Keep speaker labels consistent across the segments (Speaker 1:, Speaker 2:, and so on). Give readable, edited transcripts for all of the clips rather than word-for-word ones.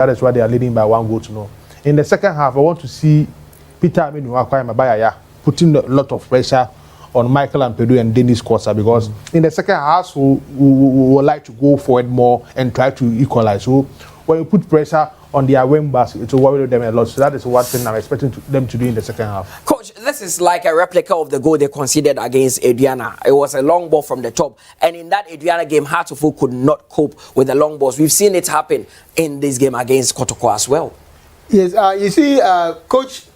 Speaker 1: That is why they are leading by 1 goal to 0. In the second half, I want to see Peter Aminu putting a lot of pressure on Michael and Pedro and Dennis Costa, because in the second half we would like to go forward more and try to equalize. So when you put pressure on their wing backs, it will worry them a lot. So that is one thing I'm expecting them to do in the second half.
Speaker 2: Coach, this is like a replica of the goal they conceded against Adriana. It was a long ball from the top, and in that Adriana game, Hartlepool could not cope with the long balls. We've seen it happen in this game against Kotoko as well.
Speaker 3: Yes, you see, Coach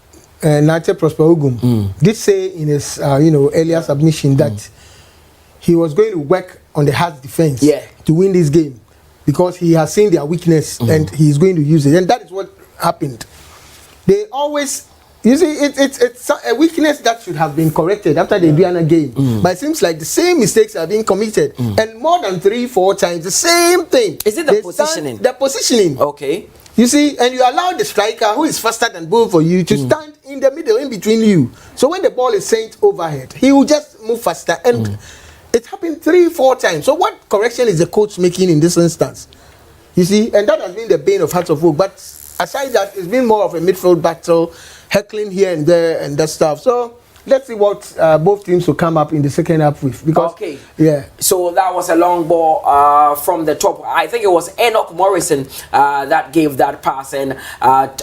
Speaker 3: Nate Prosper Ogum did say in his earlier submission that he was going to work on the Hearts defense to win this game, because he has seen their weakness and he's going to use it, and that is what happened. They always, you see, it's a weakness that should have been corrected after the Adriana game, but it seems like the same mistakes are being committed, and more than 3-4 times the same thing.
Speaker 2: Is it the positioning?
Speaker 3: The positioning.
Speaker 2: Okay.
Speaker 3: You see, and you allow the striker who is faster than both for you to stand in the middle, in between you. So when the ball is sent overhead, he will just move faster, and it happened 3-4 times. So what correction is the coach making in this instance? You see, and that has been the bane of Hearts of Oak. But aside that, it's been more of a midfield battle, heckling here and there and that stuff. So let's see what both teams will come up in the second half with. Because,
Speaker 2: so that was a long ball from the top. I think it was Enoch Morrison that gave that pass, and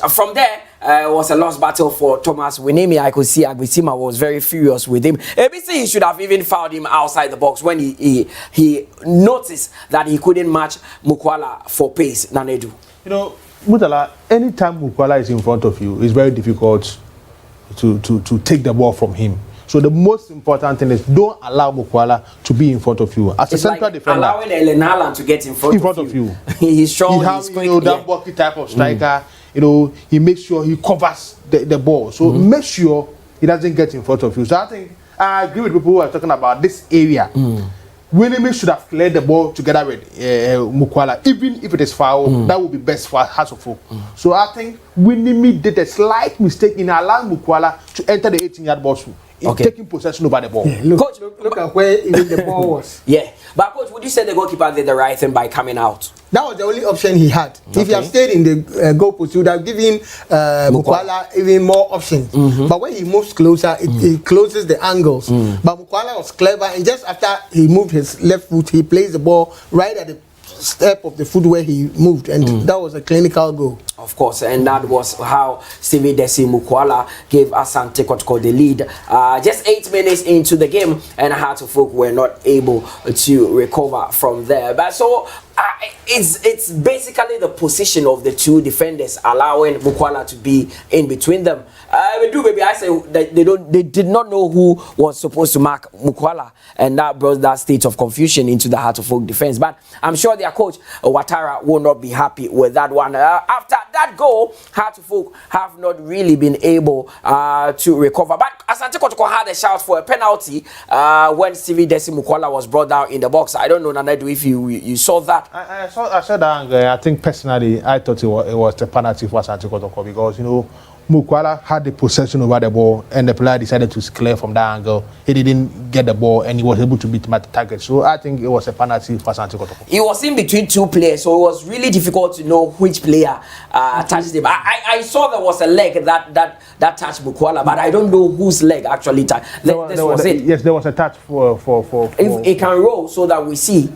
Speaker 2: from there it was a lost battle for Thomas Winemi. I could see Agbisima was very furious with him. ABC, he should have even fouled him outside the box when he noticed that he couldn't match Mukwala for pace. Nanedu.
Speaker 1: You know, Mutala, anytime Mukwala is in front of you, it's very difficult to take the ball from him. So the most important thing is don't allow Mukwala to be in front of you. As a central defender,
Speaker 2: allowing Ellen Haaland to get in front of you. He's strong.
Speaker 1: He has that bulky type of striker. He makes sure he covers the ball. So make sure he doesn't get in front of you. So I think I agree with people who are talking about this area. Winnie should have cleared the ball together with Mukwala. Even if it is foul, that would be best for Hearts of Oak. So I think Winnie did a slight mistake in allowing Mukwala to enter the 18-yard box, taking possession over the ball.
Speaker 3: Coach, look at where even the ball was.
Speaker 2: But Coach, would you say the goalkeeper did the right thing by coming out? That
Speaker 3: was the only option he had. If he had stayed in the goal post, he would have given Mukwala even more options. But when he moves closer, it closes the angles. But Mukwala was clever, and just after he moved his left foot, he placed the ball right at the step of the foot where he moved, and that was a clinical goal.
Speaker 2: Of course, and that was how Stevie Desi Mukwala gave Asante Akotoko the lead. Just 8 minutes into the game, and Hartlepool were not able to recover from there. But so it's basically the position of the two defenders allowing Mukwala to be in between them. I say that they did not know who was supposed to mark Mukwala, and that brought that state of confusion into the Hartlepool defense. But I'm sure their coach Watara will not be happy with that one. After that goal, Hartlepool have not really been able to recover. But Asante Akotoko had a shout for a penalty when Stevie Desi Mukwala was brought down in the box. I don't know, Nanedu, if you saw that.
Speaker 1: I saw that angle. I think personally, I thought it was a penalty for Asante Akotoko, because Mukwala had the possession over the ball, and the player decided to clear from that angle. He didn't get the ball, and he was able to beat my target. So I think it was a penalty for Asante Akotoko.
Speaker 2: He was in between two players, so it was really difficult to know which player touched him. I saw there was a leg that touched Mukwala, but I don't know whose leg actually touched.
Speaker 1: Yes, there was a touch for.
Speaker 2: If it can roll so that we see.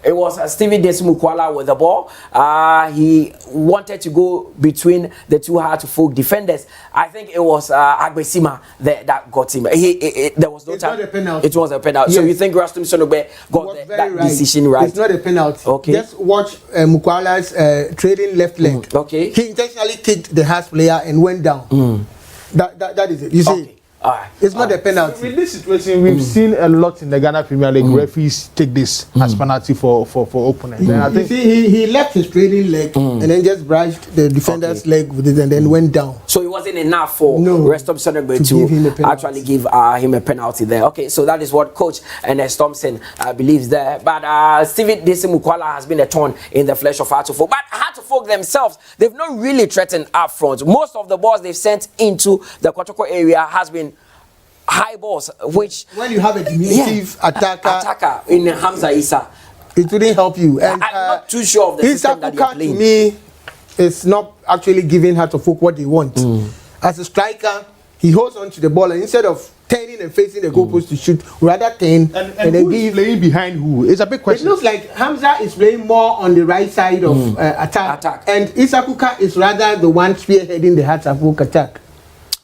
Speaker 2: It was Stevie Desi Mukwala with the ball. He wanted to go between the two Hartlepool defenders. I think it was Agbesima that got him. There was no time. It was a penalty. Yes. So you think Rastum Sonobe got that decision right?
Speaker 3: It's not a penalty.
Speaker 2: Okay.
Speaker 3: Just watch Mukwala's trading left leg.
Speaker 2: Okay.
Speaker 3: He intentionally kicked the Hearts player and went down. That is it. You see.
Speaker 2: Okay.
Speaker 3: It's not a penalty.
Speaker 1: In this situation, we've seen a lot in the Ghana Premier League. Referees take this as penalty for opponents. And I think
Speaker 3: he left his trailing leg and then just brushed the defender's leg with it and then went down.
Speaker 2: So it wasn't enough for Restom Sonobe to actually give him a penalty there. Okay, so that is what Coach Ernest Thompson believes there. But Stevie Desi Mukwala has been a thorn in the flesh of Hartlepool. But Hartlepool themselves, they've not really threatened up front. Most of the balls they've sent into the Kotoko area has been high balls, which
Speaker 3: when you have a diminutive attacker
Speaker 2: in Hamza Issa,
Speaker 3: it wouldn't help you. And
Speaker 2: I'm not too sure of the system that you're playing.
Speaker 3: To me is not actually giving Heart of Oak what they want. As a striker, he holds on to the ball and instead of turning and facing the goalpost to shoot, rather turn
Speaker 1: and then who is playing behind who? It's a big question.
Speaker 3: It looks like Hamza is playing more on the right side of attack, and Isakuka is rather the one spearheading the Heart of Oak attack.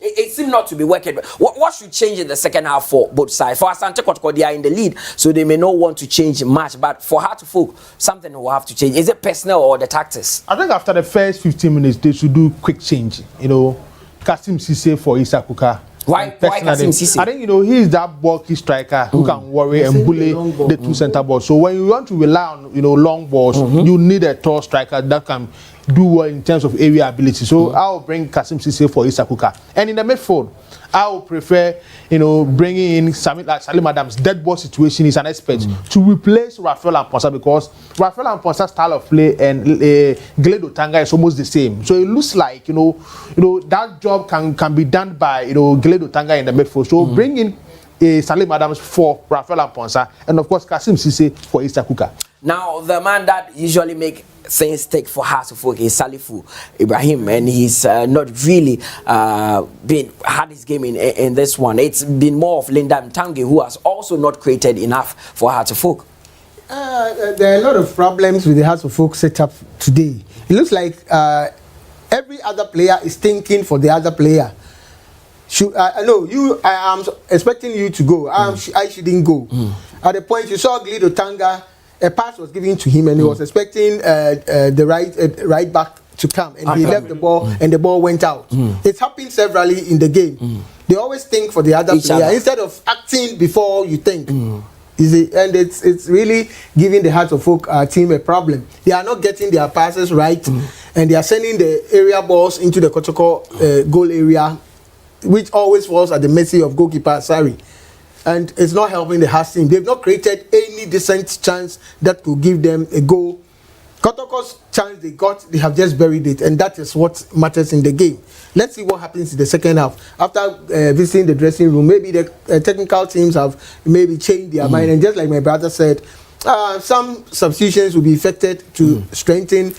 Speaker 2: It seemed not to be working. What should change in the second half for both sides? For Asante Kotoko, they are in the lead, so they may not want to change much. But for Heart of Oak, something will have to change. Is it personnel or the tactics?
Speaker 1: I think after the first 15 minutes, they should do quick change. You know, Kasim Cisse for Isakuka.
Speaker 2: Why Kasim Cisse?
Speaker 1: I think, you know, he is that bulky striker who can worry and bully the two center balls. So when you want to rely on, you know, long balls, you need a tall striker that can do well in terms of area ability. So I'll bring Kasim Cisse for Isakuka. And in the midfield, I would prefer, you know, bringing in Salim Adams. Dead ball situation is an expert to replace Rafael Amponsa, because Rafael Amponsa's style of play and Gledo Tanga is almost the same. So it looks like, you know that job can be done by, you know, Gledo Tanga in the midfield. So bring in Salim Adams for Rafael Amponsa, and of course Kasim Cisse for Isakuka.
Speaker 2: Now, the man that usually make things take for Heart of Oak is Salifu Ibrahim, and he's not really had his game in this one. It's been more of Linda Mtange, who has also not created enough for Heart of Oak.
Speaker 3: There are a lot of problems with the Heart of Oak setup today. It looks like every other player is thinking for the other player. I am expecting you to go. I shouldn't go. At the point you saw Gledo Tanga, a pass was given to him, and he was expecting the right back to come, and he left the ball, and the ball went out. It's happened severally in the game. They always think for the other player instead of acting before you think. And it's really giving the Heart of Oak team a problem. They are not getting their passes right, and they are sending the area balls into the Kotoko goal area, which always falls at the mercy of goalkeeper Asari. And it's not helping the Hearts team. They've not created any decent chance that could give them a goal. Kotoko's chance they got, they have just buried it, and that is what matters in the game. Let's see what happens in the second half. After visiting the dressing room, maybe the technical teams have maybe changed their mind, and just like my brother said, some substitutions will be effected to strengthen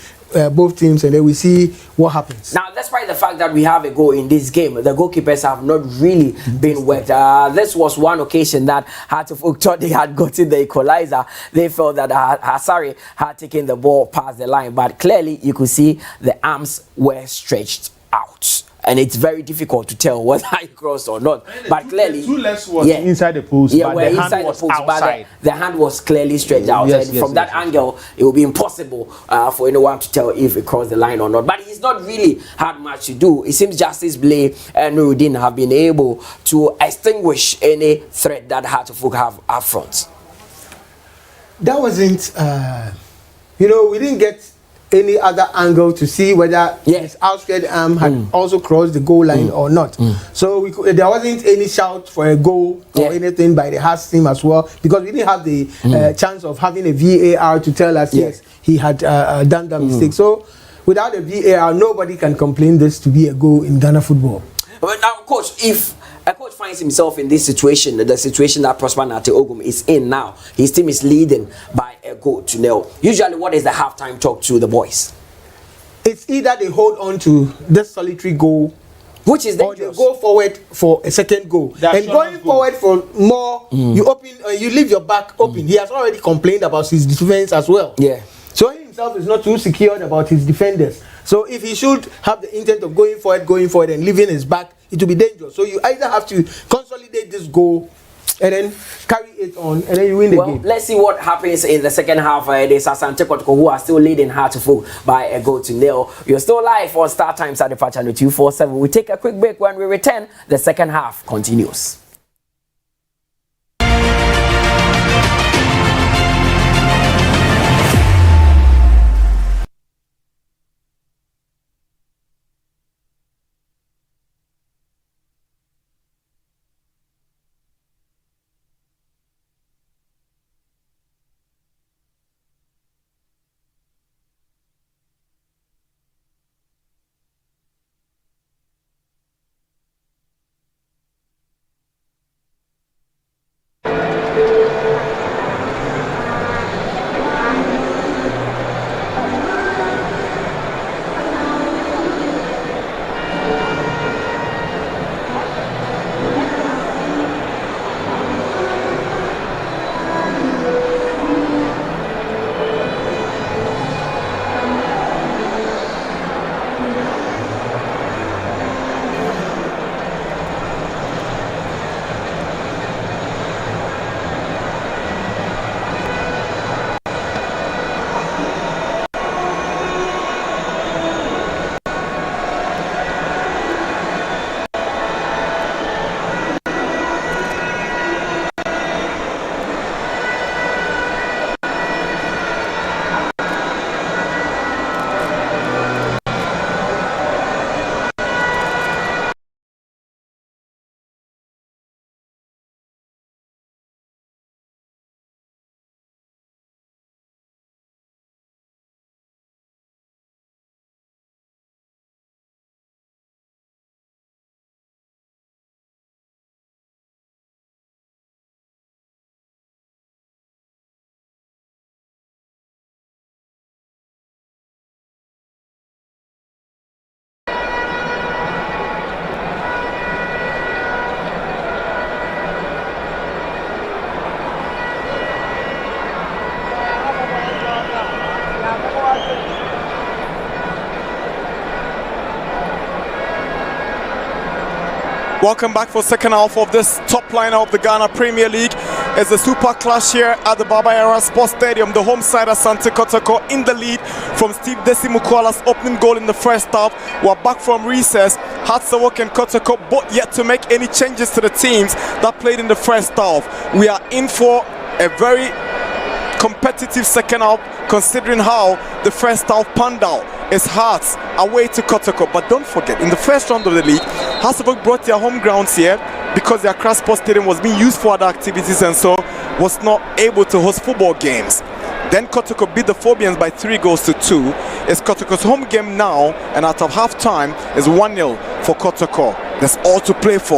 Speaker 3: both teams, and then we see what happens.
Speaker 2: Now, despite the fact that we have a goal in this game, the goalkeepers have not really been worked. This was one occasion that Heart of Oak thought they had gotten the equalizer. They felt that Asari had taken the ball past the line, but clearly you could see the arms were stretched out. And it's very difficult to tell whether he crossed or not. But clearly,
Speaker 1: the two legs was inside the post, but the hand was outside.
Speaker 2: The hand was clearly stretched out. And from that angle, it will be impossible for anyone to tell if it crossed the line or not. But he's not really had much to do. It seems Justice Blay and Nuruddin have been able to extinguish any threat that Heart of Oak have up front.
Speaker 3: That wasn't, we didn't get any other angle to see whether his outstretched arm had also crossed the goal line or not. So there wasn't any shout for a goal or anything by the Hearts team as well, because we didn't have the chance of having a VAR to tell us yes he had done that mistake. So without a VAR, nobody can complain this to be a goal in Ghana football.
Speaker 2: But now, coach, if a coach finds himself in this situation, the situation that Prosper Nate Ogum is in now, his team is leading by a goal to nil. Usually, what is the halftime talk to the boys?
Speaker 3: It's either they hold on to this solitary goal,
Speaker 2: which is dangerous,
Speaker 3: or they go forward for a second goal. And going forward for more, you leave your back open. He has already complained about his defense as well. So he himself is not too secured about his defenders. So if he should have the intent of going forward and leaving his back, it will be dangerous. So you either have to consolidate this goal and then carry it on, and then you win the game.
Speaker 2: Let's see what happens in the second half. There's Asante Akotoko, who are still leading Heart of Oak by a goal to nil. You're still live on Star Times at the Patch channel 247. We take a quick break. When we return, the second half continues.
Speaker 4: Welcome back for second half of this top liner of the Ghana Premier League. It's a super clash here at the Baba Yara Sports Stadium. The home side, Asante Akotoko, in the lead from Steve Desimukwala's opening goal in the first half. We're back from recess. Hatsawok and Kotoko both yet to make any changes to the teams that played in the first half. We are in for a very competitive second half, considering how the first half panned out. It's Hearts away to Kotoko, but don't forget, in the first round of the league, Hatsawok brought their home grounds here because their Accra Sports Stadium was being used for other activities and so was not able to host football games. Then Kotoko beat the Phobians by 3-2. It's Kotoko's home game now, and out of half time is 1-0 for Kotoko. That's all to play for.